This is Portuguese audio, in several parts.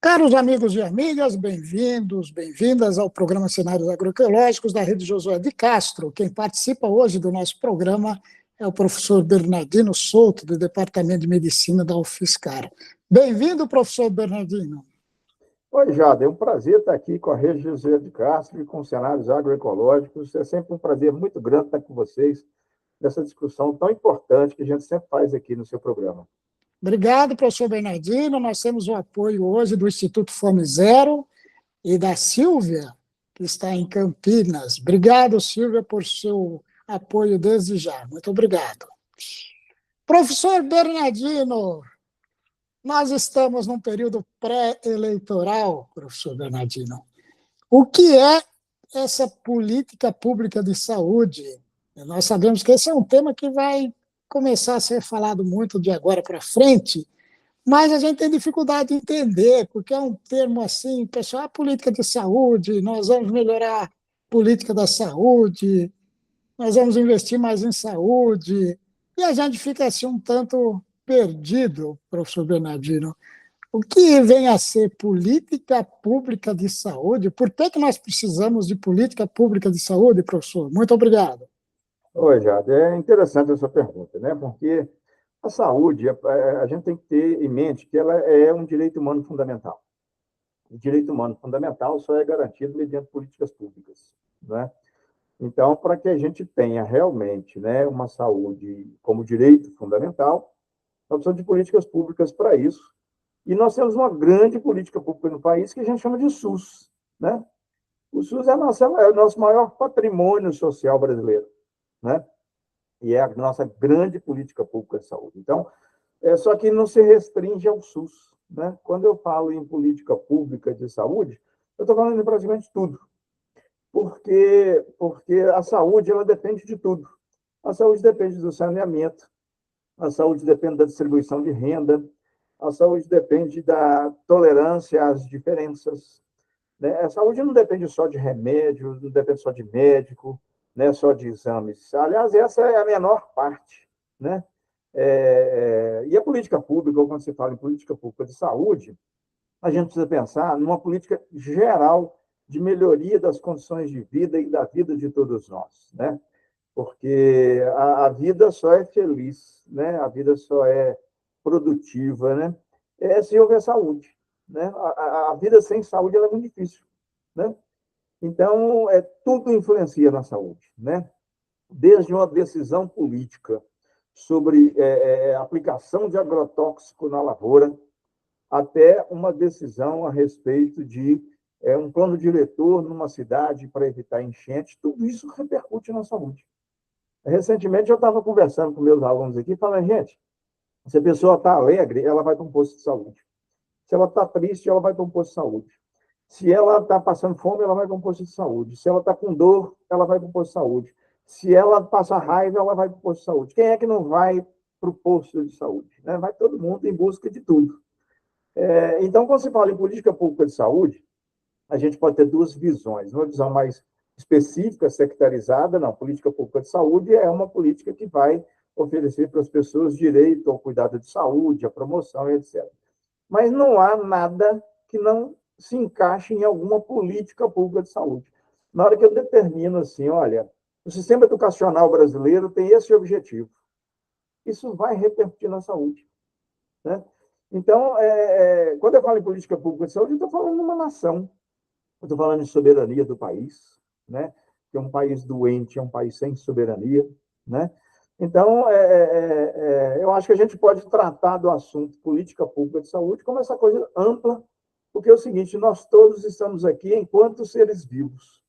Caros amigos e amigas, bem-vindos, bem-vindas ao programa Cenários Agroecológicos da Rede Josué de Castro. Quem participa hoje do nosso programa é o professor Bernardino Souto, do Departamento de Medicina da UFSCar. Bem-vindo, professor Bernardino. Oi, Jada, é um prazer estar aqui com a Rede Josué de Castro e com Cenários Agroecológicos. É sempre um prazer muito grande estar com vocês nessa discussão tão importante que a gente sempre faz aqui no seu programa. Obrigado, professor Bernardino. Nós temos o apoio hoje do Instituto Fome Zero e da Silvia, que está em Campinas. Obrigado, Silvia, por seu apoio desde já. Muito obrigado. Professor Bernardino, nós estamos num período pré-eleitoral, professor Bernardino. O que é essa política pública de saúde? Nós sabemos que esse é um tema que vai começar a ser falado muito de agora para frente, mas a gente tem dificuldade de entender, porque é um termo assim, pessoal, a política de saúde, nós vamos melhorar a política da saúde, nós vamos investir mais em saúde, e a gente fica assim um tanto perdido, professor Bernardino. O que vem a ser política pública de saúde? Por que nós precisamos de política pública de saúde, professor? Muito obrigado. Oi, Jada, é interessante essa pergunta, né? Porque a saúde, a gente tem que ter em mente que ela é um direito humano fundamental. O direito humano fundamental só é garantido mediante políticas públicas, né? Então, para que a gente tenha realmente, né, uma saúde como direito fundamental, nós precisamos de políticas públicas para isso. E nós temos uma grande política pública no país que a gente chama de SUS, né? O SUS é o nosso maior patrimônio social brasileiro, né? E é a nossa grande política pública de saúde. Então, só que não se restringe ao SUS, né? Quando eu falo em política pública de saúde, eu estou falando de praticamente tudo, porque a saúde ela depende de tudo. A saúde depende do saneamento, a saúde depende da distribuição de renda, a saúde depende da tolerância às diferenças, né? A saúde não depende só de remédio, não depende só de médico, né? Só de exames. Aliás, essa é a menor parte, né? E a política pública, quando se fala em política pública de saúde, a gente precisa pensar numa política geral de melhoria das condições de vida e da vida de todos nós, né? Porque a vida só é feliz, né? A vida só é produtiva, né? Se houver saúde, né? A vida sem saúde ela é muito difícil, né? Então, tudo influencia na saúde, né? Desde uma decisão política sobre aplicação de agrotóxico na lavoura, até uma decisão a respeito de um plano diretor numa cidade para evitar enchentes, tudo isso repercute na saúde. Recentemente, eu estava conversando com meus alunos aqui, falando, gente, se a pessoa está alegre, ela vai para um posto de saúde. Se ela está triste, ela vai para um posto de saúde. Se ela está passando fome, ela vai para um posto de saúde. Se ela está com dor, ela vai para um posto de saúde. Se ela passa raiva, ela vai para o posto de saúde. Quem é que não vai para o posto de saúde? Né? Vai todo mundo em busca de tudo. Então, quando se fala em política pública de saúde, a gente pode ter duas visões. Uma visão mais específica, sectarizada, não. Política pública de saúde é uma política que vai oferecer para as pessoas direito ao cuidado de saúde, à promoção, etc. Mas não há nada que não se encaixe em alguma política pública de saúde. Na hora que eu determino assim, olha, o sistema educacional brasileiro tem esse objetivo, isso vai repercutir na saúde, né? Então, quando eu falo em política pública de saúde, eu estou falando de uma nação, eu estou falando de soberania do país, né? Que é um país doente, é um país sem soberania, né? Então, eu acho que a gente pode tratar do assunto política pública de saúde como essa coisa ampla, porque é o seguinte, nós todos estamos aqui enquanto seres vivos.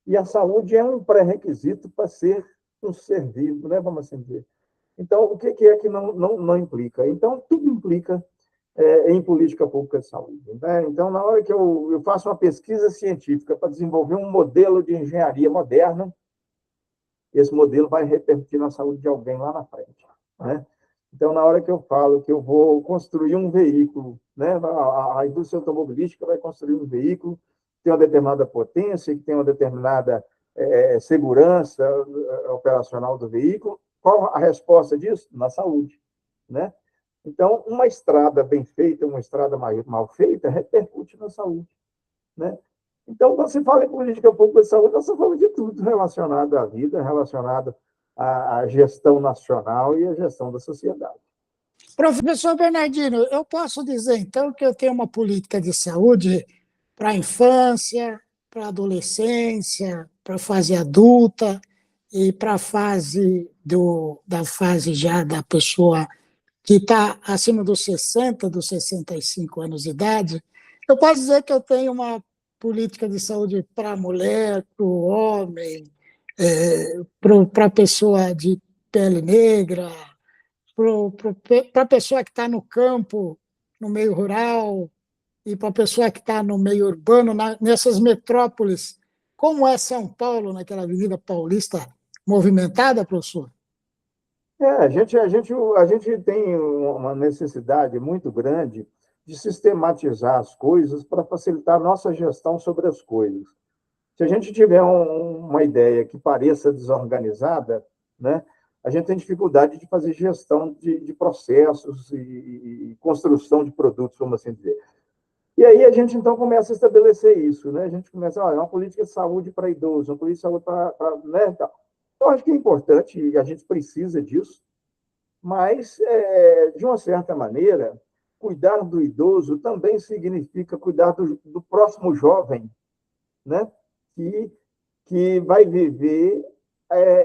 E a saúde é um pré-requisito para ser um ser vivo, né? Vamos assim dizer. Então, o que é que não implica? Então, tudo implica em política pública de saúde, né? Então, na hora que eu faço uma pesquisa científica para desenvolver um modelo de engenharia moderno, esse modelo vai repercutir na saúde de alguém lá na frente, né? Então, na hora que eu falo que eu vou construir um veículo, né? A indústria automobilística vai construir um veículo que tem uma determinada potência, que tem uma determinada segurança operacional do veículo. Qual a resposta disso? Na saúde, né? Então, uma estrada bem feita, uma estrada mal feita, repercute na saúde, né? Então, quando se fala em política pública de saúde, você fala de tudo relacionado à vida, relacionado à gestão nacional e à gestão da sociedade. Professor Bernardino, eu posso dizer, então, que eu tenho uma política de saúde para a infância, para a adolescência, para a fase adulta e para a fase da fase já da pessoa que está acima dos 60, dos 65 anos de idade. Eu posso dizer que eu tenho uma política de saúde para a mulher, para o homem, para a pessoa de pele negra, para a pessoa que está no campo, no meio rural, e para a pessoa que está no meio urbano, nessas metrópoles, como é São Paulo, naquela Avenida Paulista movimentada, professor? A gente tem uma necessidade muito grande de sistematizar as coisas para facilitar a nossa gestão sobre as coisas. Se a gente tiver uma ideia que pareça desorganizada, né, a gente tem dificuldade de fazer gestão de processos e construção de produtos, vamos assim dizer. E aí a gente, então, começa a estabelecer isso, né? A gente começa, olha, uma política de saúde para idosos, uma política de saúde para né, tal. Eu acho que é importante, e a gente precisa disso, mas, de uma certa maneira, cuidar do idoso também significa cuidar do próximo jovem, né? que, que vai viver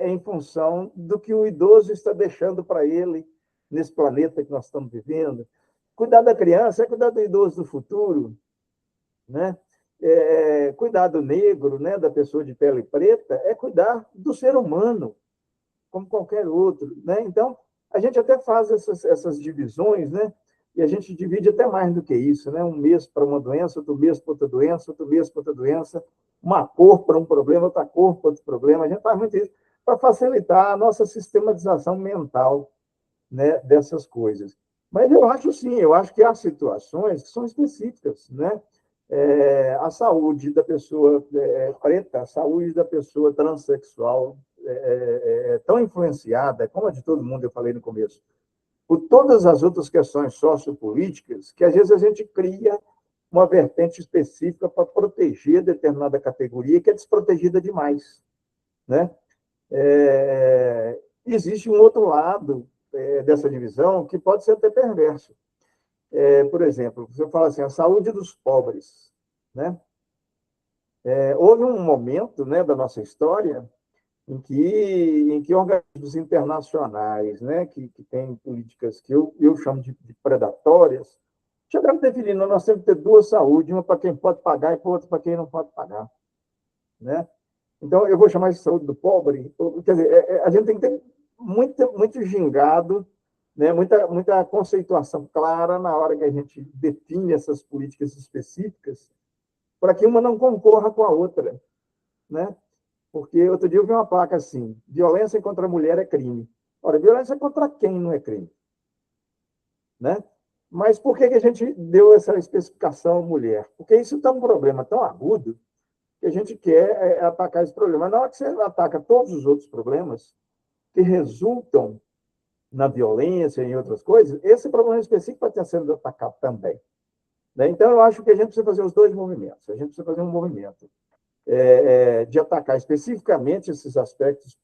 em função do que o idoso está deixando para ele nesse planeta que nós estamos vivendo. Cuidar da criança é cuidar do idoso do futuro, né? Cuidar do negro, né, da pessoa de pele preta, é cuidar do ser humano, como qualquer outro, né? Então, a gente até faz essas divisões, né? E a gente divide até mais do que isso, né? Um mês para uma doença, outro mês para outra doença, outro mês para outra doença, uma cor para um problema, outra cor para outro problema. A gente faz muito isso para facilitar a nossa sistematização mental, né, dessas coisas. Mas eu acho sim, eu acho que há situações que são específicas, né? A saúde da pessoa preta, a saúde da pessoa transexual tão influenciada, como a de todo mundo, eu falei no começo, por todas as outras questões sociopolíticas, que às vezes a gente cria uma vertente específica para proteger determinada categoria que é desprotegida demais, né? Existe um outro lado dessa divisão que pode ser até perverso. Por exemplo, você fala assim, a saúde dos pobres, né? Houve um momento, né, da nossa história em que organismos internacionais, né, que têm políticas que eu chamo de predatórias, chegaram definindo, nós temos que ter duas saúdes, uma para quem pode pagar e outra para quem não pode pagar, né? Então, eu vou chamar de saúde do pobre, quer dizer, a gente tem que ter muito gingado, né, muita conceituação clara na hora que a gente define essas políticas específicas, para que uma não concorra com a outra, né? Porque outro dia eu vi uma placa assim: violência contra a mulher é crime. Ora, violência contra quem não é crime? Né? Mas por que a gente deu essa especificação mulher? Porque isso está um problema tão agudo que a gente quer atacar esse problema. Mas na hora que você ataca todos os outros problemas que resultam na violência e em outras coisas, esse problema específico vai estar sendo atacado também. Né? Então, eu acho que a gente precisa fazer os dois movimentos. A gente precisa fazer um movimento de atacar especificamente esses aspectos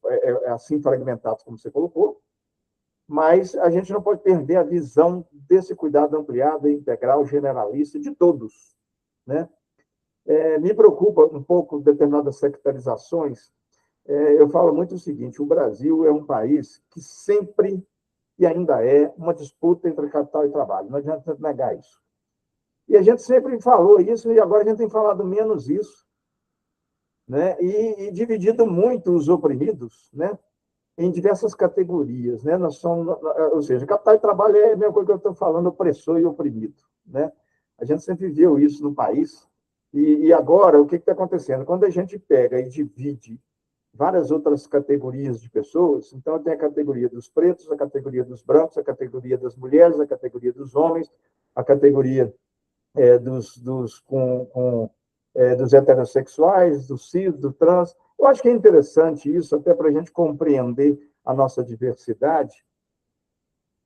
assim fragmentados, como você colocou, mas a gente não pode perder a visão desse cuidado ampliado, integral, generalista de todos, né? Me preocupa um pouco determinadas sectarizações. Eu falo muito o seguinte: o Brasil é um país que sempre e ainda é uma disputa entre capital e trabalho. Não adianta negar isso. E a gente sempre falou isso e agora a gente tem falado menos isso, né? E dividido muito os oprimidos, né, em diversas categorias, né? Nós somos, ou seja, capital e trabalho é a mesma coisa que eu estou falando, opressor e oprimido, né? A gente sempre viu isso no país e agora o que está acontecendo? Quando a gente pega e divide várias outras categorias de pessoas, então tem a categoria dos pretos, a categoria dos brancos, a categoria das mulheres, a categoria dos homens, a categoria dos heterossexuais, do cis, do trans. Eu acho que é interessante isso, até para a gente compreender a nossa diversidade,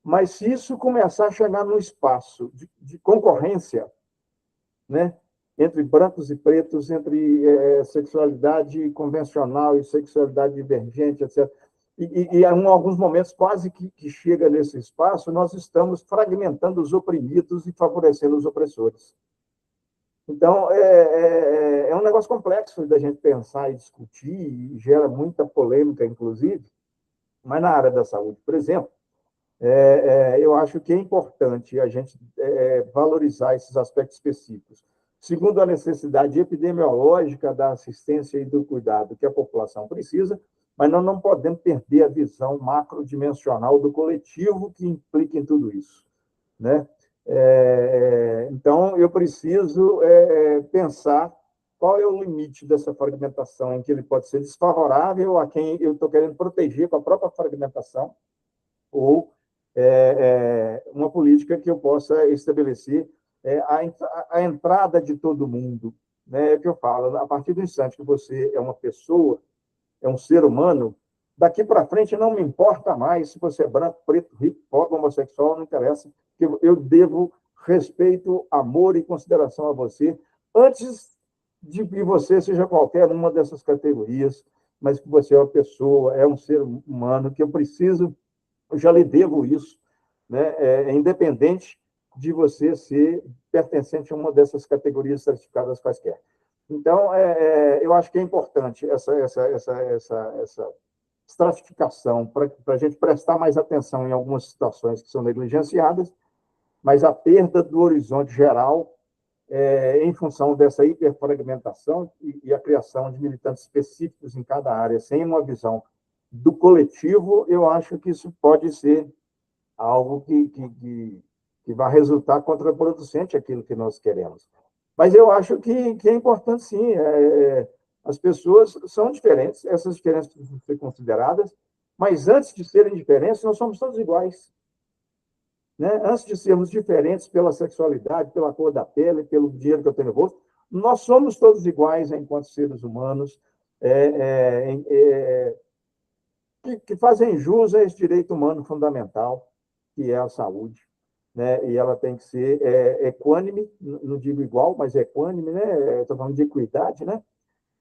Mas se isso começar a chegar no espaço de concorrência, né, entre brancos e pretos, entre sexualidade convencional e sexualidade divergente, etc., em alguns momentos quase que chega nesse espaço, nós estamos fragmentando os oprimidos e favorecendo os opressores. Então, é um negócio complexo da gente pensar e discutir, e gera muita polêmica, inclusive, mas na área da saúde, por exemplo, eu acho que é importante a gente valorizar esses aspectos específicos. Segundo a necessidade epidemiológica da assistência e do cuidado que a população precisa, mas nós não podemos perder a visão macrodimensional do coletivo que implica em tudo isso, né? Então, eu preciso pensar qual é o limite dessa fragmentação, em que ele pode ser desfavorável a quem eu estou querendo proteger com a própria fragmentação, ou uma política que eu possa estabelecer a entrada de todo mundo. Né? É o que eu falo, a partir do instante que você é uma pessoa, é um ser humano, daqui para frente não me importa mais se você é branco, preto, rico, pobre, homossexual, não interessa, eu devo respeito, amor e consideração a você, antes de que você seja qualquer uma dessas categorias, mas que você é uma pessoa, é um ser humano, que eu já lhe devo isso, né? Independente de você ser pertencente a uma dessas categorias certificadas quaisquer. Então, eu acho que é importante essa estratificação para a gente prestar mais atenção em algumas situações que são negligenciadas, mas a perda do horizonte geral em função dessa hiperfragmentação e a criação de militantes específicos em cada área, sem uma visão do coletivo, eu acho que isso pode ser algo que vai resultar contraproducente àquilo que nós queremos. Mas eu acho que é importante, sim. As pessoas são diferentes, essas diferenças precisam ser consideradas, mas antes de serem diferentes, nós somos todos iguais. Né? Antes de sermos diferentes pela sexualidade, pela cor da pele, pelo dinheiro que eu tenho no bolso, nós somos todos iguais enquanto seres humanos, que fazem jus a esse direito humano fundamental, que é a saúde. Né? E ela tem que ser equânime, não digo igual, mas equânime, né? Estou falando de equidade, né?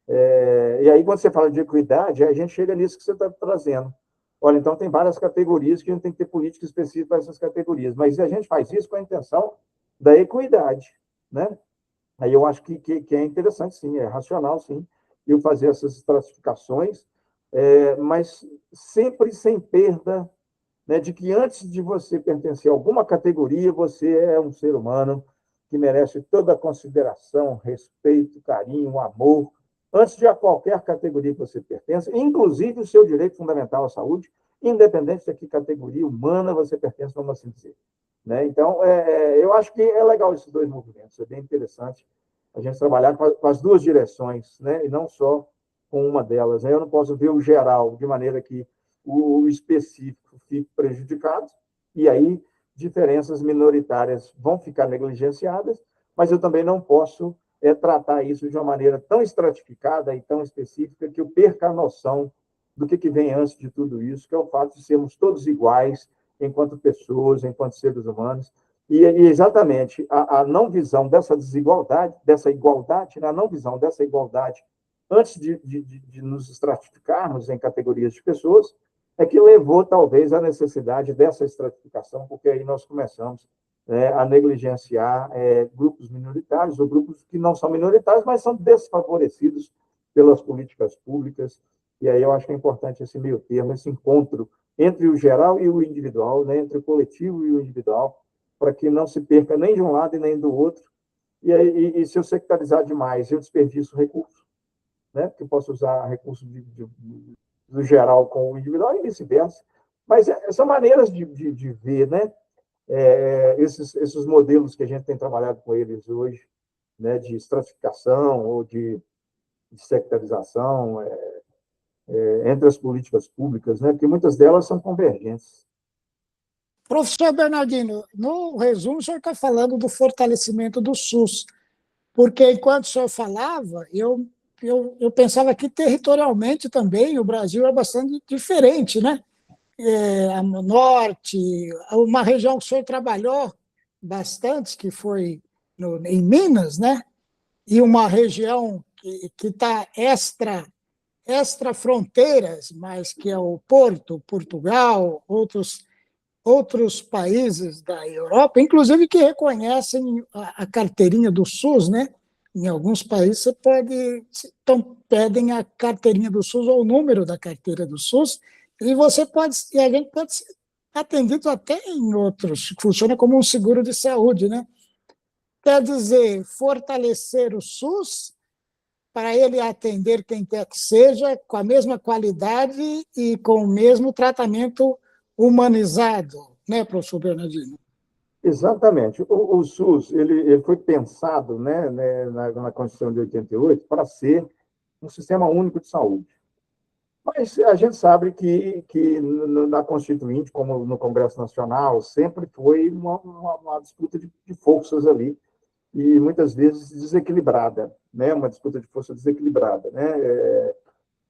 E aí, quando você fala de equidade, a gente chega nisso que você está trazendo. Olha, então tem várias categorias que a gente tem que ter política específica para essas categorias, mas a gente faz isso com a intenção da equidade, né? Aí eu acho que é interessante, sim, é racional, sim, eu fazer essas estratificações, mas sempre sem perda, né, de que antes de você pertencer a alguma categoria, você é um ser humano que merece toda a consideração, respeito, carinho, amor, antes de a qualquer categoria que você pertença, inclusive o seu direito fundamental à saúde, independente de que categoria humana você pertence, vamos assim dizer. Né? Então, eu acho que é legal esses dois movimentos, é bem interessante a gente trabalhar com as duas direções, né? E não só com uma delas. Eu não posso ver o geral de maneira que o específico fique prejudicado, e aí diferenças minoritárias vão ficar negligenciadas, mas eu também não posso tratar isso de uma maneira tão estratificada e tão específica que eu perca a noção do que vem antes de tudo isso, que é o fato de sermos todos iguais enquanto pessoas, enquanto seres humanos, e exatamente a não visão dessa desigualdade, dessa igualdade, né? A não visão dessa igualdade antes de nos estratificarmos em categorias de pessoas, é que levou, talvez, à necessidade dessa estratificação, porque aí nós começamos a negligenciar grupos minoritários, ou grupos que não são minoritários, mas são desfavorecidos pelas políticas públicas, e aí eu acho que é importante esse meio termo, esse encontro entre o geral e o individual, né, entre o coletivo e o individual, para que não se perca nem de um lado e nem do outro, e se eu sectarizar demais, eu desperdiço recurso, né, porque eu posso usar recurso do geral com o individual e vice-versa. Mas são maneiras de ver, né? Esses modelos que a gente tem trabalhado com eles hoje, né, de estratificação ou de sectarização entre as políticas públicas, né, porque muitas delas são convergentes. Professor Bernardino, no resumo, o senhor está falando do fortalecimento do SUS, porque enquanto o senhor falava, eu pensava que territorialmente também o Brasil é bastante diferente, né? norte, uma região que o senhor trabalhou bastante, que foi em Minas, né? E uma região que está extra fronteiras, mas que é o Porto, Portugal, outros países da Europa, inclusive que reconhecem a carteirinha do SUS, né? Em alguns países você pedem a carteirinha do SUS ou o número da carteira do SUS, e a gente pode ser atendido até em outros, funciona como um seguro de saúde, né? Quer dizer, fortalecer o SUS para ele atender quem quer que seja, com a mesma qualidade e com o mesmo tratamento humanizado, né, professor Bernardino? Exatamente. O SUS ele foi pensado, né, na Constituição de 88 para ser um sistema único de saúde. Mas a gente sabe que na Constituinte, como no Congresso Nacional, sempre foi uma disputa de forças ali, e muitas vezes desequilibrada, né? Uma disputa de força desequilibrada, né?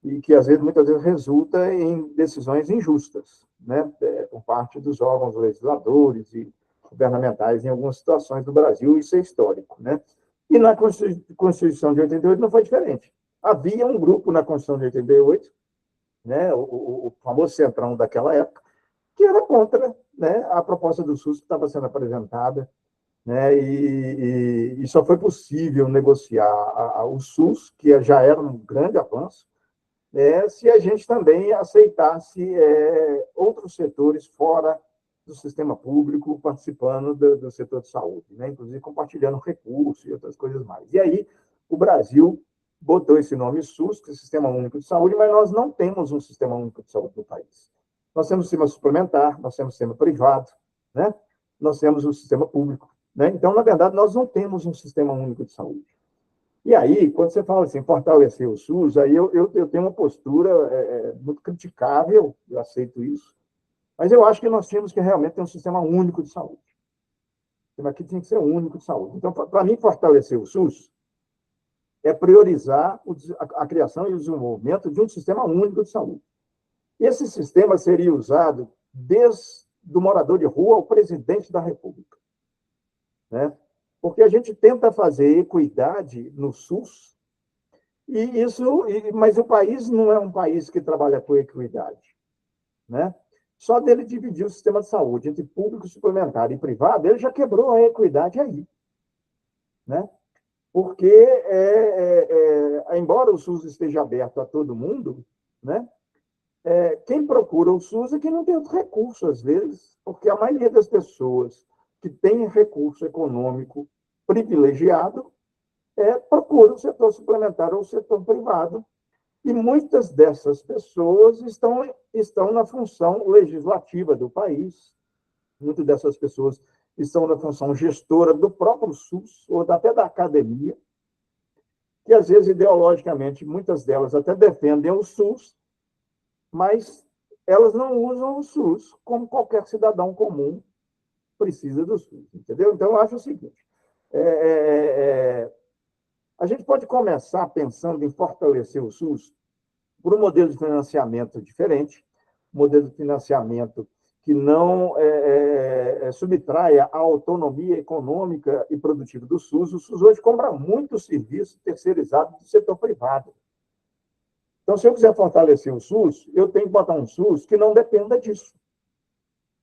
E que, muitas vezes, resulta em decisões injustas, né? Por parte dos órgãos legisladores e governamentais em algumas situações do Brasil, isso é histórico, né? E na Constituição de 88 não foi diferente. Havia um grupo na Constituição de 88, né, o famoso centrão daquela época, que era contra, né, a proposta do SUS que estava sendo apresentada, né, e só foi possível negociar o SUS, que já era um grande avanço, né, se a gente também aceitasse outros setores fora do sistema público participando do setor de saúde, né, inclusive compartilhando recursos e outras coisas mais. E aí o Brasil botou esse nome SUS, que é o Sistema Único de Saúde, mas nós não temos um Sistema Único de Saúde no país. Nós temos o sistema suplementar, nós temos o sistema privado, né? Nós temos o sistema público, né? Então, na verdade, nós não temos um Sistema Único de Saúde. E aí, quando você fala assim, fortalecer o SUS, aí eu tenho uma postura muito criticável, eu aceito isso, mas eu acho que nós temos que realmente ter um Sistema Único de Saúde. O sistema aqui tem que ser único de saúde. Então, para mim, fortalecer o SUS é priorizar a criação e o desenvolvimento de um sistema único de saúde. Esse sistema seria usado desde o morador de rua ao presidente da República, né? Porque a gente tenta fazer equidade no SUS, mas o país não é um país que trabalha com equidade, né? Só dele dividir o sistema de saúde entre público, suplementar e privado, ele já quebrou a equidade aí, né? Porque, embora o SUS esteja aberto a todo mundo, né, quem procura o SUS é quem não tem outro recurso, às vezes, porque a maioria das pessoas que tem recurso econômico privilegiado procura o setor suplementar ou o setor privado, e muitas dessas pessoas estão na função legislativa do país, muitas dessas pessoas estão na função gestora do próprio SUS, ou até da academia, que, às vezes, ideologicamente, muitas delas até defendem o SUS, mas elas não usam o SUS como qualquer cidadão comum precisa do SUS, entendeu? Então, eu acho o seguinte, a gente pode começar pensando em fortalecer o SUS por um modelo de financiamento diferente, um modelo de financiamento que não subtraia a autonomia econômica e produtiva do SUS. O SUS hoje compra muito serviço terceirizado do setor privado. Então, se eu quiser fortalecer o SUS, eu tenho que botar um SUS que não dependa disso.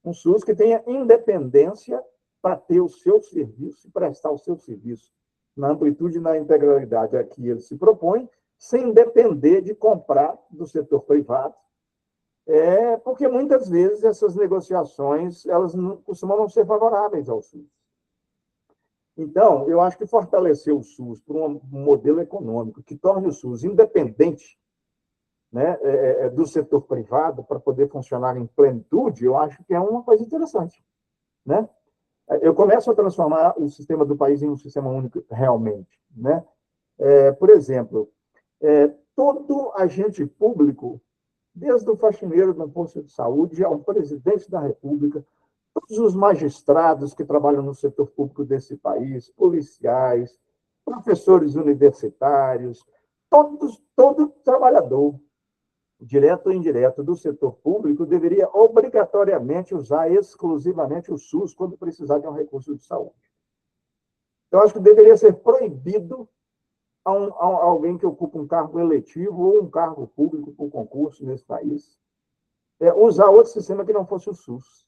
Um SUS que tenha independência para ter o seu serviço e prestar o seu serviço na amplitude e na integralidade a que ele se propõe, sem depender de comprar do setor privado, porque muitas vezes essas negociações elas não, costumam não ser favoráveis ao SUS. Então, eu acho que fortalecer o SUS por um modelo econômico que torne o SUS independente, né, do setor privado para poder funcionar em plenitude, eu acho que é uma coisa interessante, né? Eu começo a transformar o sistema do país em um sistema único realmente, né? Por exemplo, todo agente público, desde o faxineiro no posto de saúde ao presidente da República, todos os magistrados que trabalham no setor público desse país, policiais, professores universitários, todo trabalhador direto ou indireto, do setor público, deveria obrigatoriamente usar exclusivamente o SUS quando precisar de um recurso de saúde. Eu acho que deveria ser proibido a alguém que ocupa um cargo eletivo ou um cargo público por concurso nesse país usar outro sistema que não fosse o SUS.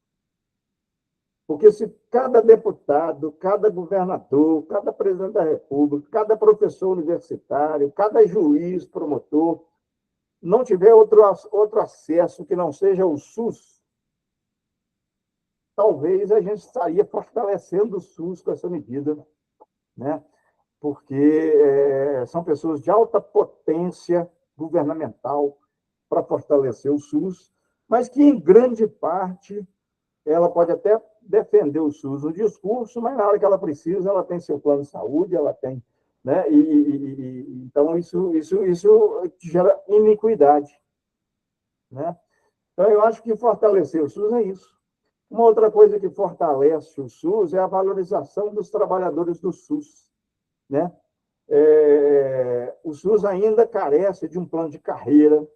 Porque se cada deputado, cada governador, cada presidente da República, cada professor universitário, cada juiz, promotor, não tiver outro acesso que não seja o SUS, talvez a gente estaria fortalecendo o SUS com essa medida, né? Porque são pessoas de alta potência governamental para fortalecer o SUS, mas que, em grande parte, ela pode até defender o SUS no discurso, mas na hora que ela precisa, ela tem seu plano de saúde, ela tem, né? Então isso gera iniquidade, né? Então eu acho que fortalecer o SUS é isso. Uma outra coisa que fortalece o SUS é a valorização dos trabalhadores do SUS, né? O SUS ainda carece de um plano de carreira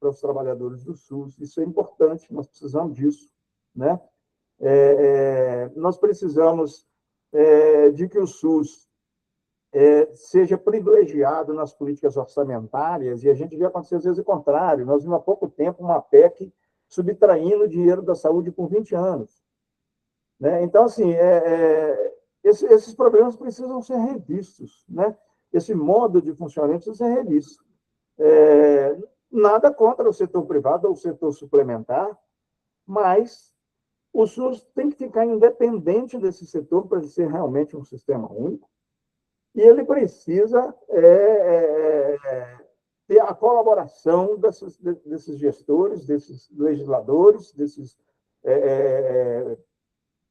para os trabalhadores do SUS. Isso é importante, nós precisamos disso, né? Nós precisamos de que o SUS seja privilegiado nas políticas orçamentárias, e a gente vê acontecer às vezes o contrário. Nós vimos há pouco tempo uma PEC subtraindo dinheiro da saúde por 20 anos. Né? Então, assim, esses problemas precisam ser revistos, né? Esse modo de funcionamento precisa ser revisto. Nada contra o setor privado ou o setor suplementar, mas o SUS tem que ficar independente desse setor para ele ser realmente um sistema único, e ele precisa ter a colaboração desses gestores, desses legisladores, desses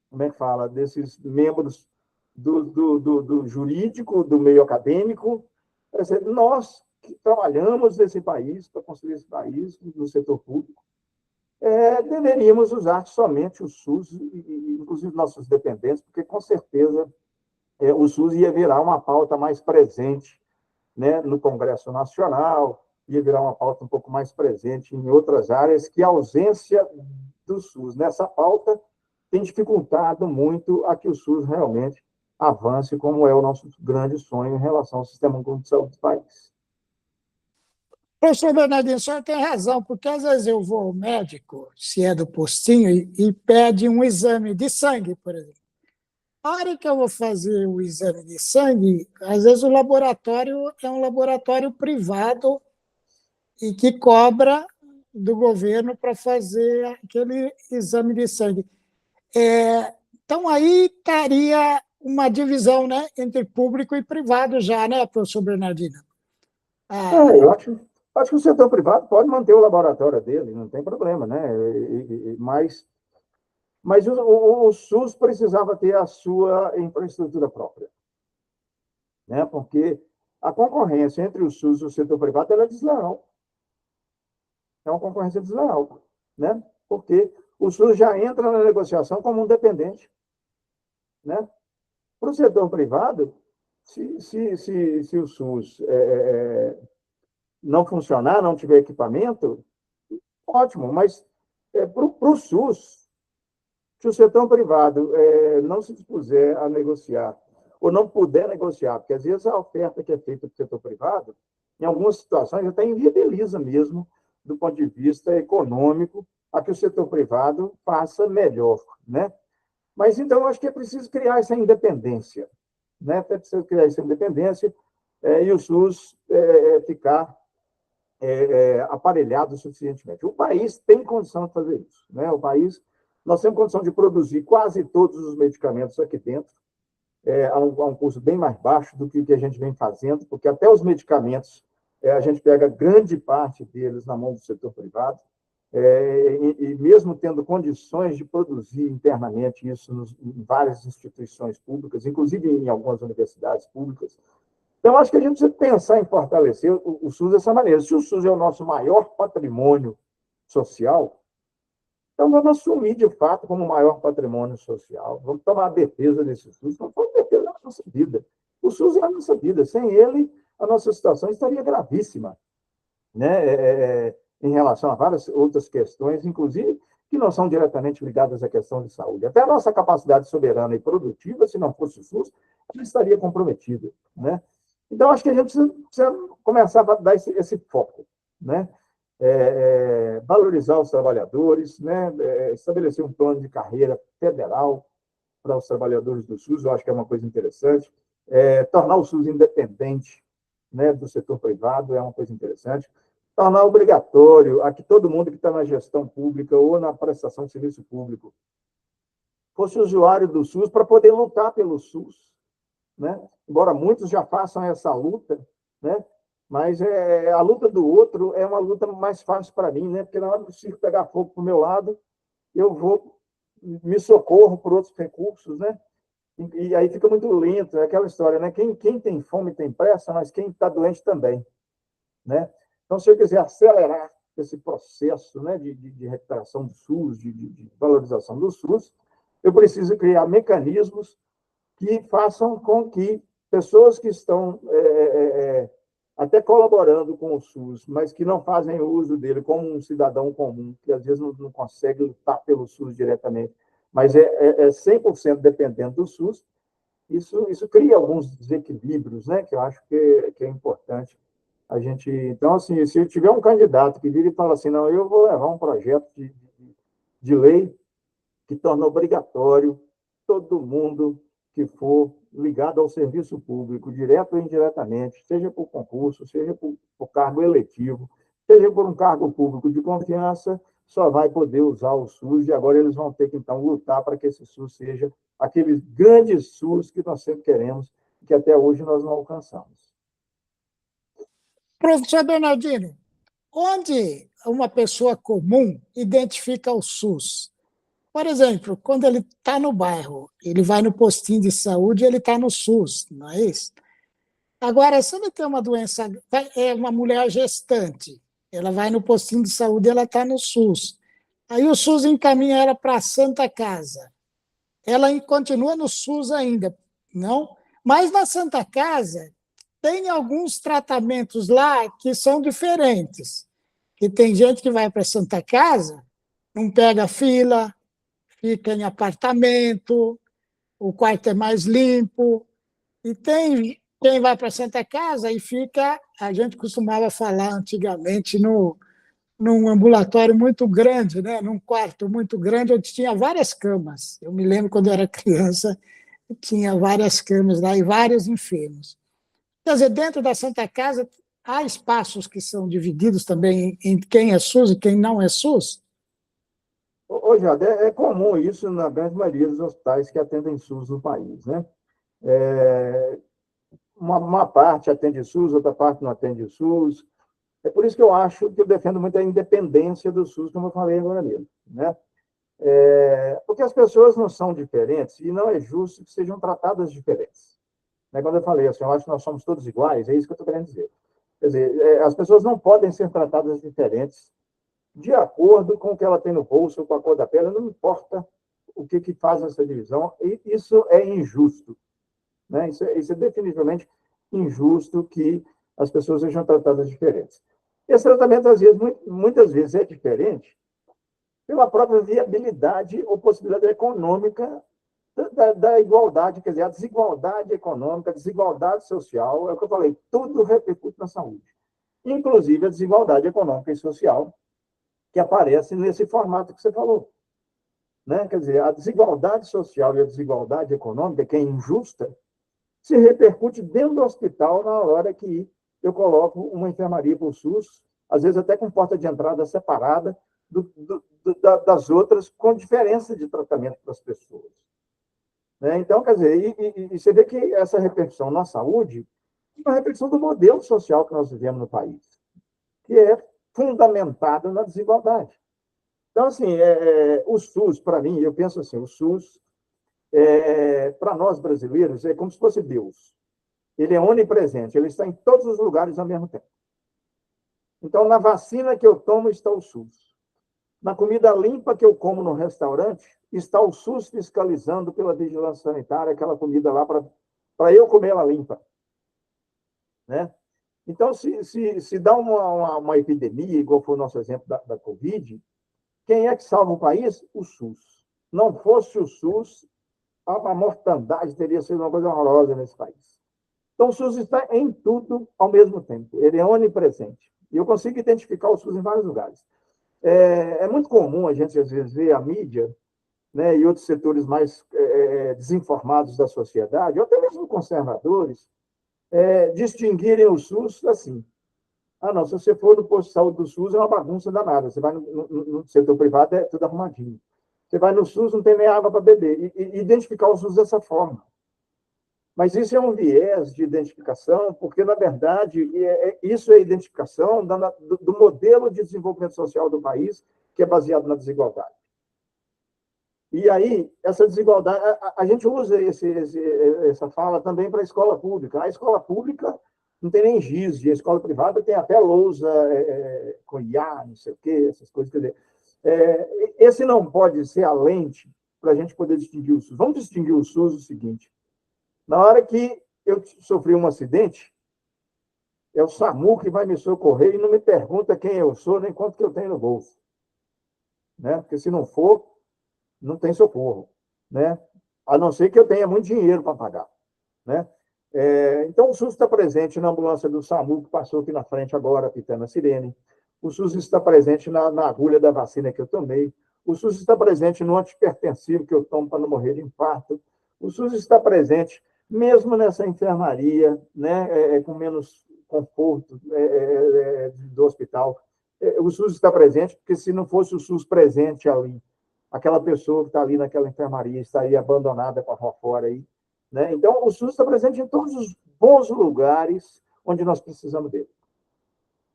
como é que fala, desses membros do jurídico, do meio acadêmico. Nós que trabalhamos nesse país, para construir esse país, no setor público, deveríamos usar somente o SUS, inclusive nossos dependentes, porque, com certeza, o SUS ia virar uma pauta mais presente, né, no Congresso Nacional, ia virar uma pauta um pouco mais presente em outras áreas, que a ausência do SUS nessa pauta tem dificultado muito a que o SUS realmente avance, como é o nosso grande sonho em relação ao sistema único de saúde do país. Professor Bernardino, o senhor tem razão, porque às vezes eu vou ao médico, se é do postinho, e pede um exame de sangue, por exemplo. A hora que eu vou fazer o exame de sangue, às vezes o laboratório é um laboratório privado e que cobra do governo para fazer aquele exame de sangue. Então, aí estaria uma divisão, né, entre público e privado já, né, professor Bernardino? Eu acho que o setor privado pode manter o laboratório dele, não tem problema, né? Mas o SUS precisava ter a sua infraestrutura própria, né? Porque a concorrência entre o SUS e o setor privado é desleal. É uma concorrência desleal, né? Porque o SUS já entra na negociação como um dependente, né? Para o setor privado, se o SUS não funcionar, não tiver equipamento, ótimo, mas para o SUS, se o setor privado não se dispuser a negociar, ou não puder negociar, porque às vezes a oferta que é feita para o setor privado, em algumas situações, até inviabiliza mesmo, do ponto de vista econômico, a que o setor privado faça melhor, né? Mas, então, eu acho que é preciso criar essa independência, né? É preciso criar essa independência e o SUS ficar aparelhado suficientemente. O país tem condição de fazer isso, né? O país, nós temos condição de produzir quase todos os medicamentos aqui dentro, a um custo bem mais baixo do que o que a gente vem fazendo, porque até os medicamentos, a gente pega grande parte deles na mão do setor privado, e mesmo tendo condições de produzir internamente isso em várias instituições públicas, inclusive em algumas universidades públicas. Então, acho que a gente precisa pensar em fortalecer o SUS dessa maneira. Se o SUS é o nosso maior patrimônio social, então vamos assumir, de fato, como o maior patrimônio social. Vamos tomar a defesa desse SUS, vamos tomar a defesa da nossa vida. O SUS é a nossa vida. Sem ele, a nossa situação estaria gravíssima, né? em relação a várias outras questões, inclusive que não são diretamente ligadas à questão de saúde. Até a nossa capacidade soberana e produtiva, se não fosse o SUS, ela estaria comprometida, né? Então, acho que a gente precisa começar a dar esse foco, né? Valorizar os trabalhadores, né? Estabelecer um plano de carreira federal para os trabalhadores do SUS, eu acho que é uma coisa interessante. Tornar o SUS independente, né, do setor privado é uma coisa interessante. Tornar obrigatório a que todo mundo que está na gestão pública ou na prestação de serviço público fosse usuário do SUS para poder lutar pelo SUS, né? Embora muitos já façam essa luta, né? Mas a luta do outro é uma luta mais fácil para mim, né? Porque na hora do circo pegar fogo para o meu lado, eu vou me socorro por outros recursos, né? E aí fica muito lento, é aquela história, né? Quem tem fome tem pressa, mas quem está doente também, né? Então, se eu quiser acelerar esse processo, né, de recuperação do SUS, de valorização do SUS, eu preciso criar mecanismos que façam com que pessoas que estão até colaborando com o SUS, mas que não fazem uso dele como um cidadão comum, que às vezes não consegue lutar pelo SUS diretamente, mas é 100% dependendo do SUS, isso cria alguns desequilíbrios, né, que eu acho que é importante a gente. Então, assim, se eu tiver um candidato que vira e fala assim, não, eu vou levar um projeto de lei que torna obrigatório todo mundo que for ligado ao serviço público, direto ou indiretamente, seja por concurso, seja por cargo eletivo, seja por um cargo público de confiança, só vai poder usar o SUS, e agora eles vão ter que, então, lutar para que esse SUS seja aquele grande SUS que nós sempre queremos, que até hoje nós não alcançamos. Professor Bernardino, onde uma pessoa comum identifica o SUS? Por exemplo, quando ele está no bairro, ele vai no postinho de saúde, ele está no SUS, não é isso? Agora, se ele tem uma doença, é uma mulher gestante, ela vai no postinho de saúde, ela está no SUS. Aí o SUS encaminha ela para a Santa Casa. Ela continua no SUS ainda, não? Mas na Santa Casa tem alguns tratamentos lá que são diferentes. Que tem gente que vai para a Santa Casa, não pega fila, fica em apartamento, o quarto é mais limpo. E tem quem vai para a Santa Casa e fica, a gente costumava falar antigamente, num ambulatório muito grande, né? Num quarto muito grande, onde tinha várias camas. Eu me lembro quando eu era criança, tinha várias camas lá e vários enfermos. Quer dizer, dentro da Santa Casa, há espaços que são divididos também em quem é SUS e quem não é SUS? Ô, Jade, é comum isso na grande maioria dos hospitais que atendem SUS no país, né? Uma parte atende SUS, outra parte não atende SUS. É por isso que eu acho que eu defendo muito a independência do SUS, como eu falei agora mesmo, né? Porque as pessoas não são diferentes e não é justo que sejam tratadas diferentes. Quando eu falei assim, eu acho que nós somos todos iguais, é isso que eu estou querendo dizer. Quer dizer, as pessoas não podem ser tratadas diferentes de acordo com o que ela tem no bolso, com a cor da pele, não importa o que faz essa divisão, e isso é injusto, né? Isso é definitivamente injusto que as pessoas sejam tratadas diferentes. Esse tratamento, às vezes, muitas vezes, é diferente pela própria viabilidade ou possibilidade econômica da igualdade, quer dizer, a desigualdade econômica, a desigualdade social, é o que eu falei, tudo repercute na saúde, inclusive a desigualdade econômica e social que aparece nesse formato que você falou, né? Quer dizer, a desigualdade social e a desigualdade econômica, que é injusta, se repercute dentro do hospital na hora que eu coloco uma enfermaria para o SUS, às vezes até com porta de entrada separada das outras, com diferença de tratamento para as pessoas, né? Então, quer dizer, e você vê que essa repercussão na saúde é uma repercussão do modelo social que nós vivemos no país, que é fundamentado na desigualdade. Então, assim, o SUS, para mim, eu penso assim, o SUS, para nós brasileiros, é como se fosse Deus. Ele é onipresente, ele está em todos os lugares ao mesmo tempo. Então, na vacina que eu tomo está o SUS. Na comida limpa que eu como no restaurante, está o SUS fiscalizando pela vigilância sanitária aquela comida lá para eu comer ela limpa, né? Então, se dá uma epidemia, igual foi o nosso exemplo da Covid, quem é que salva o país? O SUS. Não fosse o SUS, a mortandade teria sido uma coisa horrorosa nesse país. Então, o SUS está em tudo ao mesmo tempo. Ele é onipresente. E eu consigo identificar o SUS em vários lugares. É muito comum a gente, às vezes, ver a mídia, né, e outros setores mais desinformados da sociedade, ou até mesmo conservadores, distinguirem o SUS assim. Ah, não, se você for no posto de saúde do SUS, é uma bagunça danada. Você vai no setor privado, é tudo arrumadinho. Você vai no SUS, não tem nem água para beber. E identificar o SUS dessa forma. Mas isso é um viés de identificação, porque, na verdade, isso é identificação do modelo de desenvolvimento social do país, que é baseado na desigualdade. E aí, essa desigualdade, a gente usa essa fala também para a escola pública. A escola pública não tem nem giz, a escola privada tem até lousa com IA, não sei o quê, essas coisas. Quer dizer, esse não pode ser a lente para a gente poder distinguir o SUS. Vamos distinguir o SUS o seguinte: na hora que eu sofri um acidente, é o SAMU que vai me socorrer e não me pergunta quem eu sou nem quanto que eu tenho no bolso. Né? Porque se não for, não tem socorro. Né? A não ser que eu tenha muito dinheiro para pagar. Né? Então, o SUS está presente na ambulância do SAMU, que passou aqui na frente agora, pitando a sirene. O SUS está presente na agulha da vacina que eu tomei. O SUS está presente no antihipertensivo que eu tomo para não morrer de infarto. O SUS está presente mesmo nessa enfermaria, né, com menos conforto do hospital. O SUS está presente, porque se não fosse o SUS presente ali, aquela pessoa que está ali naquela enfermaria estaria abandonada para fora aí. Né? Então, o SUS está presente em todos os bons lugares onde nós precisamos dele.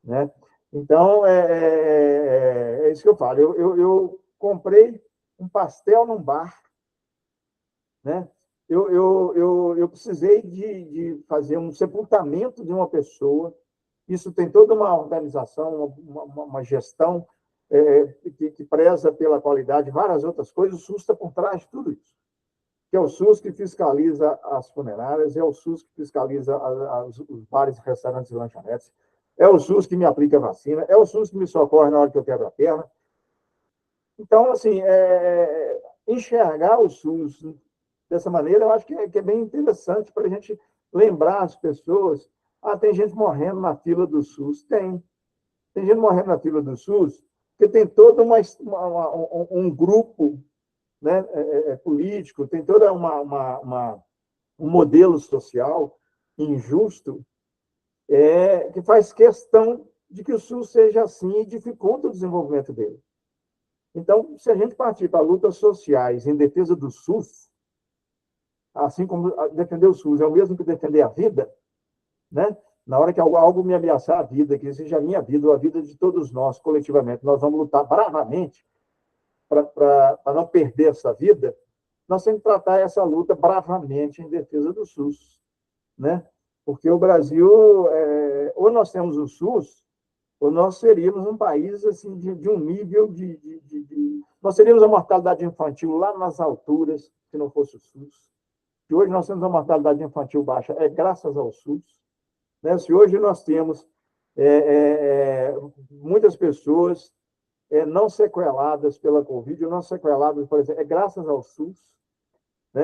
Né? Então, é isso que eu falo. Eu comprei um pastel num bar, né? Eu precisei de fazer um sepultamento de uma pessoa. Isso tem toda uma organização, uma gestão que preza pela qualidade, várias outras coisas. O SUS está por trás de tudo isso. Que é o SUS que fiscaliza as funerárias, é o SUS que fiscaliza os bares, restaurantes e lanchonetes, é o SUS que me aplica a vacina, é o SUS que me socorre na hora que eu quebro a perna. Então, assim, enxergar o SUS dessa maneira, eu acho que é bem interessante para a gente lembrar as pessoas. Ah, tem gente morrendo na fila do SUS. Tem gente morrendo na fila do SUS, porque tem todo um grupo, né, político, tem todo um modelo social injusto que faz questão de que o SUS seja assim e dificulta o desenvolvimento dele. Então, se a gente partir para lutas sociais em defesa do SUS, assim como defender o SUS é o mesmo que defender a vida, né? Na hora que algo me ameaçar a vida, que seja a minha vida ou a vida de todos nós, coletivamente, nós vamos lutar bravamente para não perder essa vida. Nós temos que tratar essa luta bravamente em defesa do SUS. Né? Porque o Brasil, ou nós temos o SUS, ou nós seríamos um país assim, de um nível Nós teríamos a mortalidade infantil lá nas alturas, se não fosse o SUS. Se hoje nós temos a mortalidade infantil baixa, é graças ao SUS. Né? Se hoje nós temos muitas pessoas não sequeladas pela Covid, ou não sequeladas, por exemplo, é graças ao SUS. Né?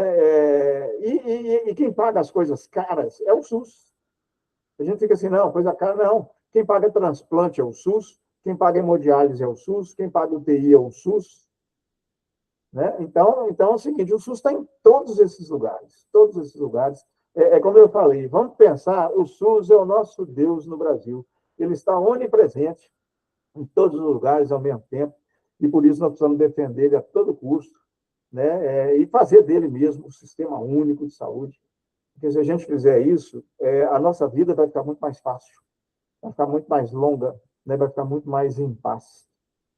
E quem paga as coisas caras é o SUS. A gente fica assim, não, coisa cara, não. Quem paga transplante é o SUS, quem paga hemodiálise é o SUS, quem paga UTI é o SUS. Né? Então, é o seguinte, o SUS está em todos esses lugares. Todos esses lugares. Como eu falei, vamos pensar, o SUS é o nosso Deus no Brasil. Ele está onipresente em todos os lugares ao mesmo tempo, e por isso nós precisamos defender ele a todo custo, né? E fazer dele mesmo um sistema único de saúde. Porque se a gente fizer isso, a nossa vida vai ficar muito mais fácil, vai ficar muito mais longa, né? Vai ficar muito mais em paz.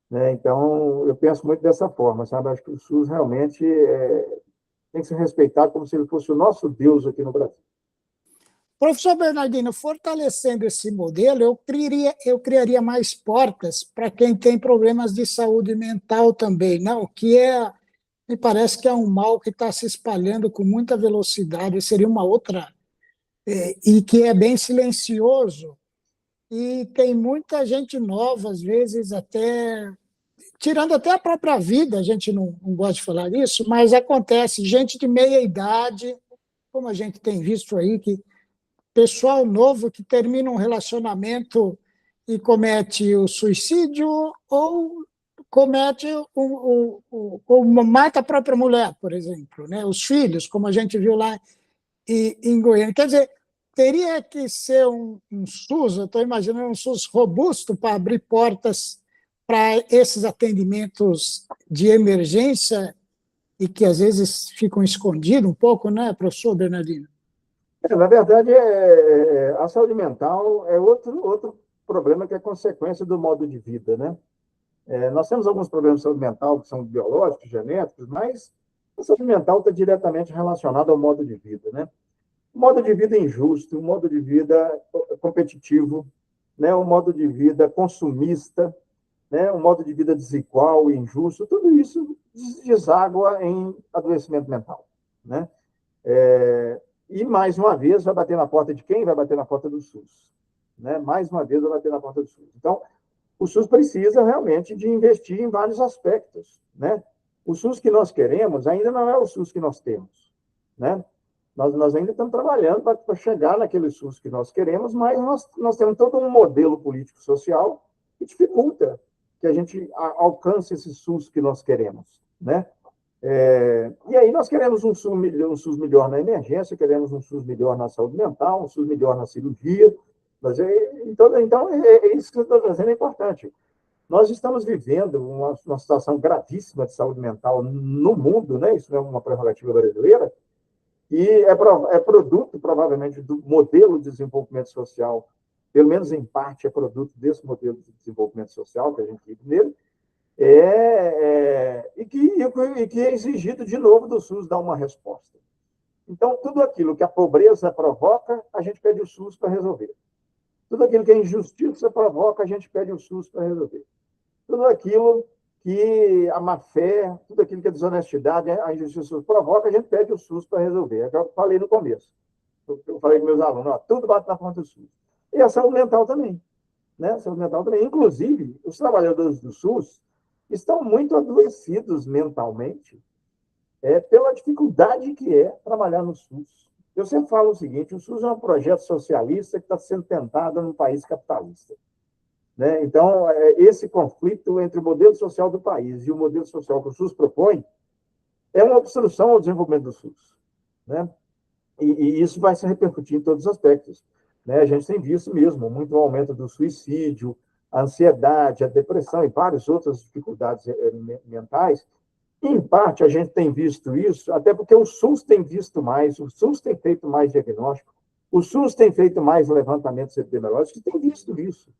Né? Então, eu penso muito dessa forma, sabe? Acho que o SUS realmente tem que ser respeitado como se ele fosse o nosso Deus aqui no Brasil. Professor Bernardino, fortalecendo esse modelo, eu criaria mais portas para quem tem problemas de saúde mental também, não? Que me parece que é um mal que está se espalhando com muita velocidade, seria uma outra, e que é bem silencioso, e tem muita gente nova, às vezes até tirando até a própria vida, a gente não gosta de falar isso, mas acontece, gente de meia idade, como a gente tem visto aí, que pessoal novo que termina um relacionamento e comete o suicídio ou comete ou mata a própria mulher, por exemplo, né? Os filhos, como a gente viu lá em Goiânia. Quer dizer, teria que ser um SUS, eu estou imaginando um SUS robusto para abrir portas para esses atendimentos de emergência e que às vezes ficam escondidos um pouco, né, professor Bernardino? Na verdade, a saúde mental é outro problema que é consequência do modo de vida, né? Nós temos alguns problemas de saúde mental que são biológicos, genéticos, mas a saúde mental está diretamente relacionada ao modo de vida, né? Um modo de vida injusto, um modo de vida competitivo, né? Um modo de vida consumista, né? Um modo de vida desigual e injusto, tudo isso deságua em adoecimento mental, né? E, mais uma vez, vai bater na porta de quem? Vai bater na porta do SUS. Né? Mais uma vez, vai bater na porta do SUS. Então, o SUS precisa realmente de investir em vários aspectos. Né? O SUS que nós queremos ainda não é o SUS que nós temos. Né? Nós ainda estamos trabalhando para chegar naquele SUS que nós queremos, mas nós temos todo um modelo político-social que dificulta que a gente alcance esse SUS que nós queremos. Né? E aí nós queremos um SUS melhor na emergência, queremos um SUS melhor na saúde mental, um SUS melhor na cirurgia. Então isso que eu estou trazendo é importante. Nós estamos vivendo uma situação gravíssima de saúde mental no mundo, né? Isso não é uma prerrogativa brasileira, e é produto, provavelmente, do modelo de desenvolvimento social, pelo menos em parte é produto desse modelo de desenvolvimento social que a gente vive nele, e que é exigido de novo do SUS dar uma resposta. Então, tudo aquilo que a pobreza provoca, a gente pede o SUS para resolver. Tudo aquilo que a injustiça provoca, a gente pede o SUS para resolver. Tudo aquilo que a má-fé, tudo aquilo que a desonestidade, a injustiça provoca, a gente pede o SUS para resolver. É o que eu falei no começo. Eu falei com meus alunos, ó, tudo bate na ponta do SUS. E a saúde mental também. Né? A saúde mental também. Inclusive, os trabalhadores do SUS estão muito adoecidos mentalmente pela dificuldade que é trabalhar no SUS. Eu sempre falo o seguinte, o SUS é um projeto socialista que está sendo tentado num país capitalista. Né? Então, esse conflito entre o modelo social do país e o modelo social que o SUS propõe é uma obstrução ao desenvolvimento do SUS. Né? E isso vai se repercutir em todos os aspectos. Né? A gente tem visto mesmo muito aumento do suicídio, a ansiedade, a depressão e várias outras dificuldades mentais. Em parte, a gente tem visto isso, até porque o SUS tem visto mais, o SUS tem feito mais diagnóstico, o SUS tem feito mais levantamentos epidemiológicos, tem visto isso.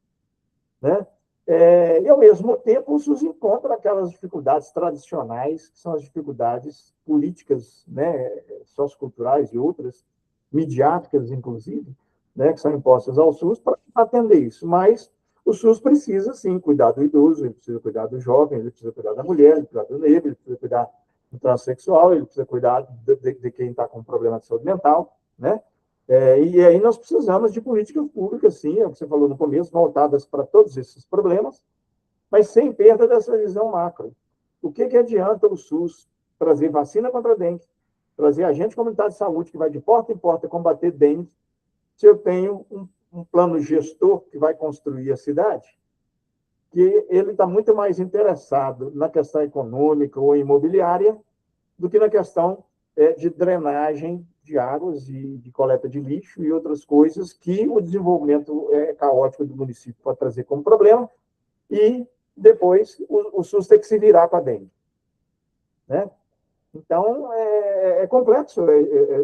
Né? E, ao mesmo tempo, o SUS encontra aquelas dificuldades tradicionais, que são as dificuldades políticas, né, socioculturais e outras, midiáticas, inclusive, né, que são impostas ao SUS para atender isso. Mas o SUS precisa, sim, cuidar do idoso, ele precisa cuidar do jovem, ele precisa cuidar da mulher, ele precisa cuidar do negro, ele precisa cuidar do transexual, ele precisa cuidar de quem está com problema de saúde mental, né? E aí nós precisamos de políticas públicas, sim, é o que você falou no começo, voltadas para todos esses problemas, mas sem perda dessa visão macro. O que adianta o SUS trazer vacina contra a dengue, trazer agente comunitário de saúde que vai de porta em porta combater dengue, se eu tenho um plano gestor que vai construir a cidade, que ele está muito mais interessado na questão econômica ou imobiliária do que na questão de drenagem de águas e de coleta de lixo e outras coisas que o desenvolvimento caótico do município pode trazer como problema, e depois o SUS tem que se virar para dentro. Né? Então, é complexo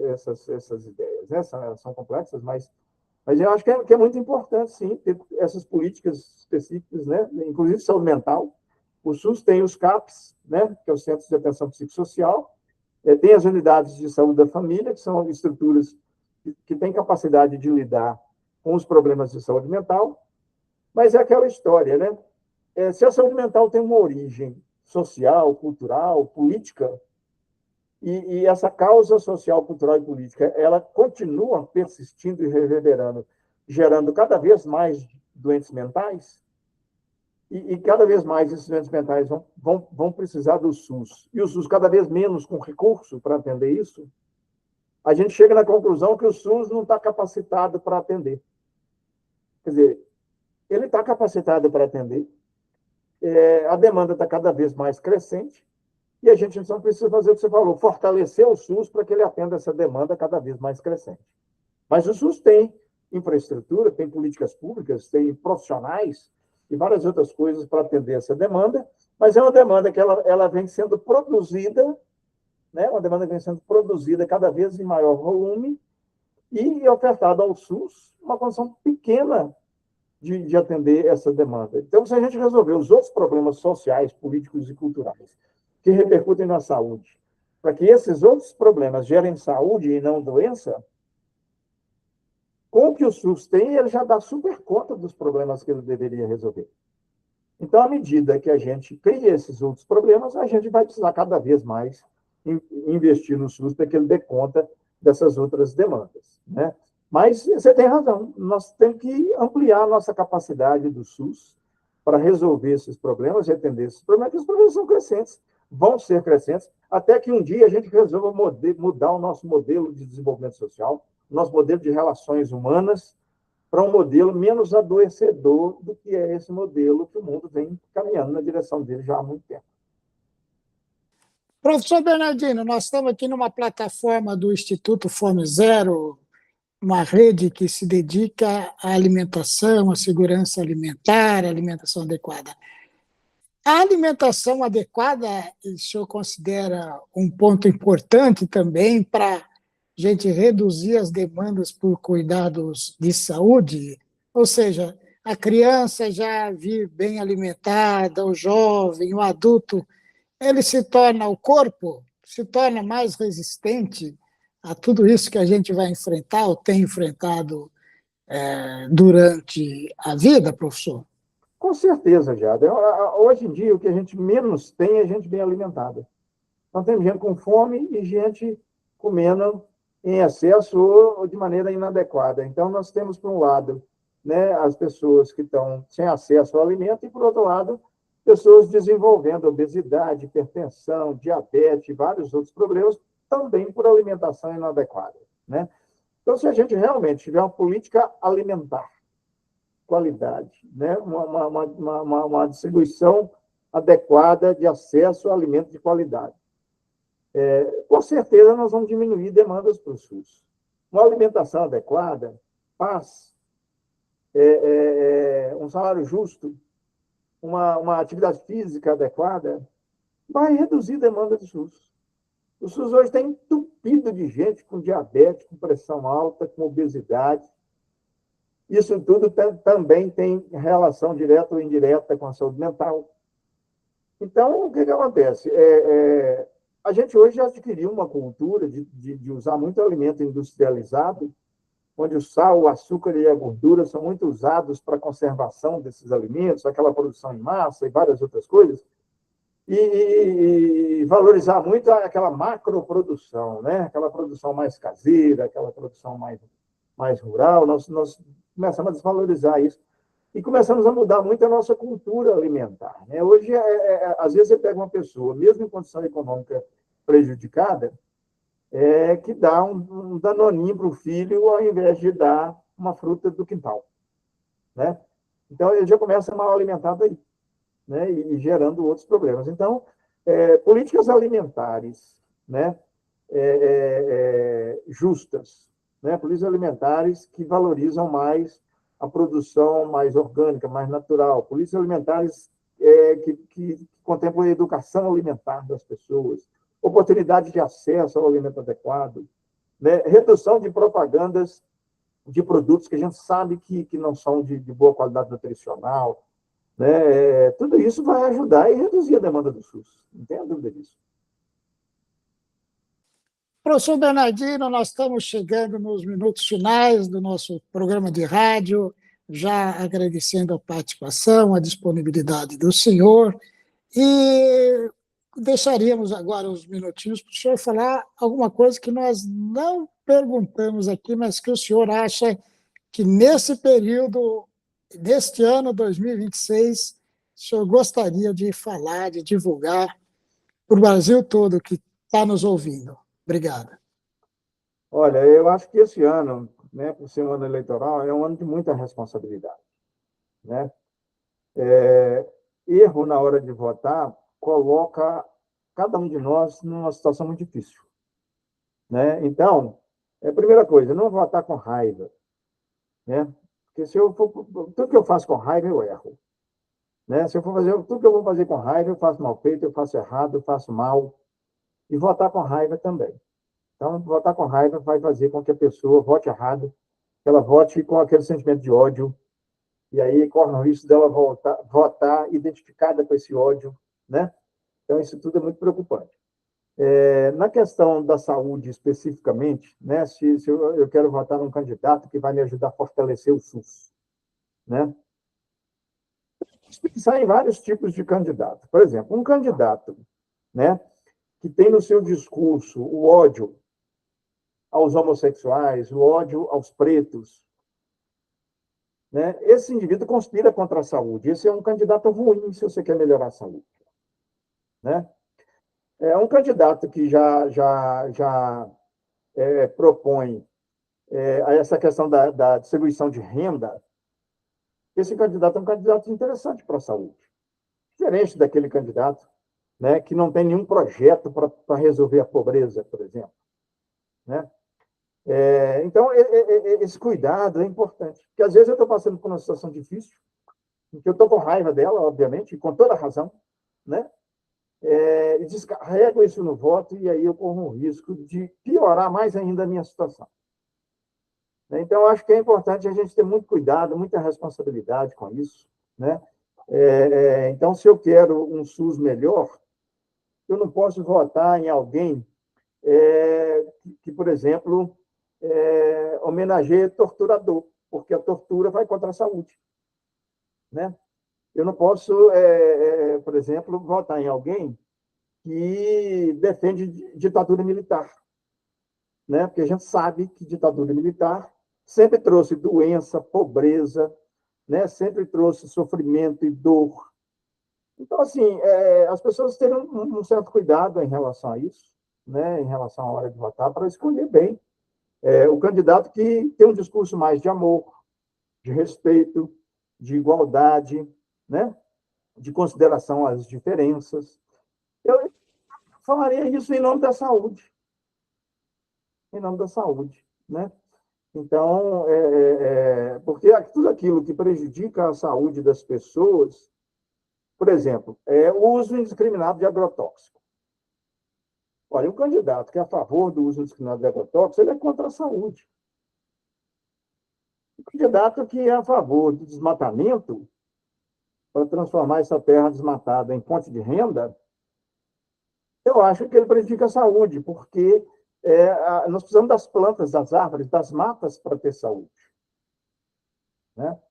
essas ideias, né? São complexas, mas eu acho que é muito importante, sim, ter essas políticas específicas, né? Inclusive saúde mental. O SUS tem os CAPs, né? Que é o Centro de Atenção Psicossocial, tem as unidades de saúde da família, que são estruturas que têm capacidade de lidar com os problemas de saúde mental, mas é aquela história, né? Se a saúde mental tem uma origem social, cultural, política, e essa causa social, cultural e política, ela continua persistindo e reverberando, gerando cada vez mais doentes mentais, e cada vez mais esses doentes mentais vão precisar do SUS, e o SUS cada vez menos com recurso para atender isso, a gente chega na conclusão que o SUS não está capacitado para atender. Quer dizer, ele está capacitado para atender, a demanda está cada vez mais crescente, e a gente então precisa fazer o que você falou, fortalecer o SUS para que ele atenda essa demanda cada vez mais crescente. Mas o SUS tem infraestrutura, tem políticas públicas, tem profissionais e várias outras coisas para atender essa demanda, mas é uma demanda que ela vem sendo produzida, né? Uma demanda que vem sendo produzida cada vez em maior volume e ofertada ao SUS uma condição pequena de atender essa demanda. Então, se a gente resolver os outros problemas sociais, políticos e culturais que repercutem na saúde, para que esses outros problemas gerem saúde e não doença, com o que o SUS tem, ele já dá super conta dos problemas que ele deveria resolver. Então, à medida que a gente cria esses outros problemas, a gente vai precisar cada vez mais investir no SUS para que ele dê conta dessas outras demandas, né? Mas você tem razão, nós temos que ampliar a nossa capacidade do SUS para resolver esses problemas e atender esses problemas, porque os problemas são crescentes, vão ser crescentes, até que um dia a gente resolva mudar o nosso modelo de desenvolvimento social, o nosso modelo de relações humanas, para um modelo menos adoecedor do que é esse modelo que o mundo vem caminhando na direção dele já há muito tempo. Professor Bernardino, nós estamos aqui numa plataforma do Instituto Fome Zero, uma rede que se dedica à alimentação, à segurança alimentar, à alimentação adequada. A alimentação adequada, o senhor considera um ponto importante também para a gente reduzir as demandas por cuidados de saúde? Ou seja, a criança já vir bem alimentada, o jovem, o adulto, o corpo se torna mais resistente a tudo isso que a gente vai enfrentar ou tem enfrentado durante a vida, professor? Com certeza, Jada. Hoje em dia, o que a gente menos tem é gente bem alimentada. Nós temos gente com fome e gente comendo em excesso ou de maneira inadequada. Então, nós temos, por um lado, né, as pessoas que estão sem acesso ao alimento e, por outro lado, pessoas desenvolvendo obesidade, hipertensão, diabetes e vários outros problemas, também por alimentação inadequada, né? Então, se a gente realmente tiver uma política alimentar, qualidade, né? Uma distribuição adequada de acesso a alimentos de qualidade, com certeza nós vamos diminuir demandas para o SUS. Uma alimentação adequada, paz, um salário justo, uma atividade física adequada, vai reduzir demanda do SUS. O SUS hoje está entupido de gente com diabetes, com pressão alta, com obesidade. Isso tudo também tem relação direta ou indireta com a saúde mental. Então, o que acontece? A gente hoje já adquiriu uma cultura de usar muito alimento industrializado, onde o sal, o açúcar e a gordura são muito usados para a conservação desses alimentos, aquela produção em massa e várias outras coisas, e valorizar muito aquela macroprodução, né? Aquela produção mais caseira, aquela produção mais rural. Nós começamos a desvalorizar isso e começamos a mudar muito a nossa cultura alimentar, né? Hoje, às vezes, você pega uma pessoa, mesmo em condição econômica prejudicada, que dá um danoninho para o filho ao invés de dar uma fruta do quintal, né? Então, ele já começa mal alimentado aí, né? E gerando outros problemas. Então, políticas alimentares, né? Justas, né? Políticas alimentares que valorizam mais a produção mais orgânica, mais natural, políticas alimentares que contemplam a educação alimentar das pessoas, oportunidade de acesso ao alimento adequado, né? Redução de propagandas de produtos que a gente sabe que não são de boa qualidade nutricional, né? Tudo isso vai ajudar e reduzir a demanda do SUS, não tenha dúvida disso. Professor Bernardino, nós estamos chegando nos minutos finais do nosso programa de rádio, já agradecendo a participação, a disponibilidade do senhor, e deixaríamos agora uns minutinhos para o senhor falar alguma coisa que nós não perguntamos aqui, mas que o senhor acha que nesse período Neste ano, 2026, o senhor gostaria de falar, de divulgar para o Brasil todo que está nos ouvindo? Obrigado. Olha, eu acho que esse ano, né, por ser um ano eleitoral, é um ano de muita responsabilidade, né? Erro na hora de votar coloca cada um de nós numa situação muito difícil, né? Então, a primeira coisa, não votar com raiva, né? Porque se eu for, tudo que eu faço com raiva, eu erro, né? Se eu for fazer tudo que eu vou fazer com raiva, eu faço mal feito, eu faço errado, eu faço mal, e votar com raiva também. Então, votar com raiva vai fazer com que a pessoa vote errado, que ela vote com aquele sentimento de ódio, e aí corre o risco dela votar identificada com esse ódio, né? Então, isso tudo é muito preocupante. Na questão da saúde especificamente, né, se eu quero votar num candidato que vai me ajudar a fortalecer o SUS, né? Pensar em vários tipos de candidato. Por exemplo, um candidato, né, que tem no seu discurso o ódio aos homossexuais, o ódio aos pretos, né? Esse indivíduo conspira contra a saúde. Esse é um candidato ruim se você quer melhorar a saúde, né? É um candidato que já propõe essa questão da distribuição de renda. Esse candidato é um candidato interessante para a saúde, diferente daquele candidato, né, que não tem nenhum projeto para resolver a pobreza, por exemplo, né? Então, esse cuidado é importante, porque às vezes eu estou passando por uma situação difícil, em que eu estou com raiva dela, obviamente, e com toda razão, né? E descarrego isso no voto, e aí eu corro um risco de piorar mais ainda a minha situação. Então, acho que é importante a gente ter muito cuidado, muita responsabilidade com isso, né? Então, se eu quero um SUS melhor, eu não posso votar em alguém que, por exemplo, homenageie torturador, porque a tortura vai contra a saúde, né? Eu não posso, por exemplo, votar em alguém que defende ditadura militar, né? Porque a gente sabe que ditadura militar sempre trouxe doença, pobreza, né? Sempre trouxe sofrimento e dor. Então, assim, as pessoas terem um certo cuidado em relação a isso, né? Em relação à hora de votar, para escolher bem o candidato que tem um discurso mais de amor, de respeito, de igualdade, né? De consideração às diferenças. Eu falaria isso em nome da saúde, em nome da saúde, né? Então, porque tudo aquilo que prejudica a saúde das pessoas, por exemplo, o uso indiscriminado de agrotóxico. Olha, o candidato que é a favor do uso indiscriminado de agrotóxico, ele é contra a saúde. O candidato que é a favor do desmatamento, para transformar essa terra desmatada em fonte de renda, eu acho que ele prejudica a saúde, porque nós precisamos das plantas, das árvores, das matas para ter saúde, né?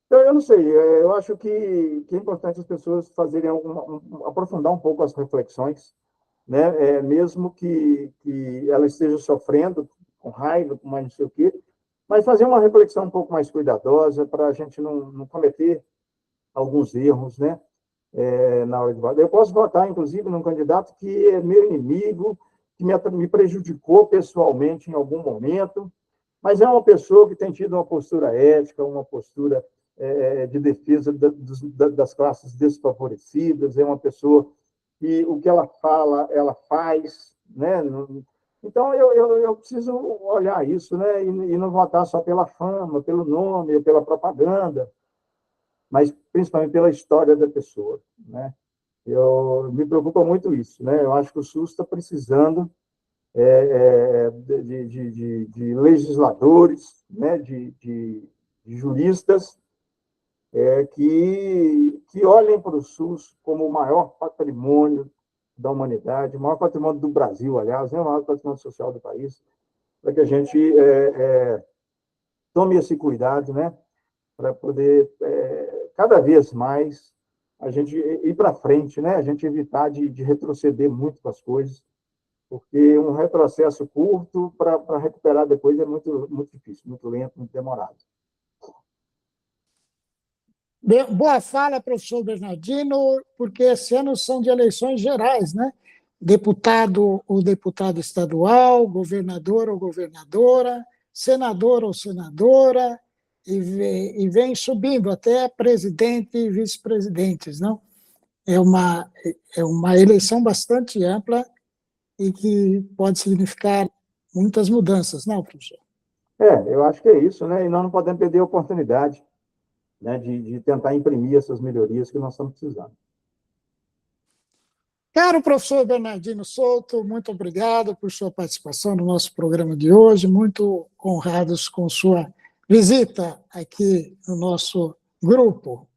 Então, eu não sei, eu acho que é importante as pessoas fazerem aprofundar um pouco as reflexões, né? Mesmo que ela esteja sofrendo com raiva, com mais não sei o quê, mas fazer uma reflexão um pouco mais cuidadosa para a gente não cometer alguns erros, né? Na hora de votar. Eu posso votar, inclusive, num candidato que é meu inimigo, que me prejudicou pessoalmente em algum momento, mas é uma pessoa que tem tido uma postura ética, uma postura de defesa das classes desfavorecidas, é uma pessoa que o que ela fala, ela faz, né? Então, eu preciso olhar isso, né? E não votar só pela fama, pelo nome, pela propaganda, mas principalmente pela história da pessoa, né? Me preocupa muito isso, né? Eu acho que o SUS está precisando de legisladores, né? De juristas que olhem para o SUS como o maior patrimônio da humanidade, o maior patrimônio do Brasil, aliás, né? O maior patrimônio social do país, para que a gente tome esse cuidado, né? Para poder, cada vez mais, a gente ir para frente, né? A gente evitar de retroceder muito com as coisas, porque um retrocesso curto para recuperar depois é muito, muito difícil, muito lento, muito demorado. Boa fala, professor Bernardino, porque esse ano são de eleições gerais, né? Deputado ou deputado estadual, governador ou governadora, senador ou senadora, e vem subindo até presidente e vice-presidentes, não? É uma eleição bastante ampla e que pode significar muitas mudanças, não, professor? Eu acho que é isso, né? E nós não podemos perder a oportunidade, né, de tentar imprimir essas melhorias que nós estamos precisando. Caro professor Bernardino Souto, muito obrigado por sua participação no nosso programa de hoje, muito honrados com sua visita aqui no nosso grupo.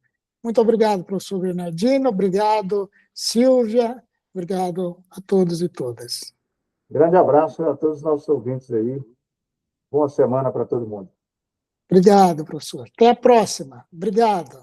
Muito obrigado, professor Bernardino, obrigado, Silvia, obrigado a todos e todas. Grande abraço a todos os nossos ouvintes aí. Boa semana para todo mundo. Obrigado, professor. Até a próxima. Obrigado.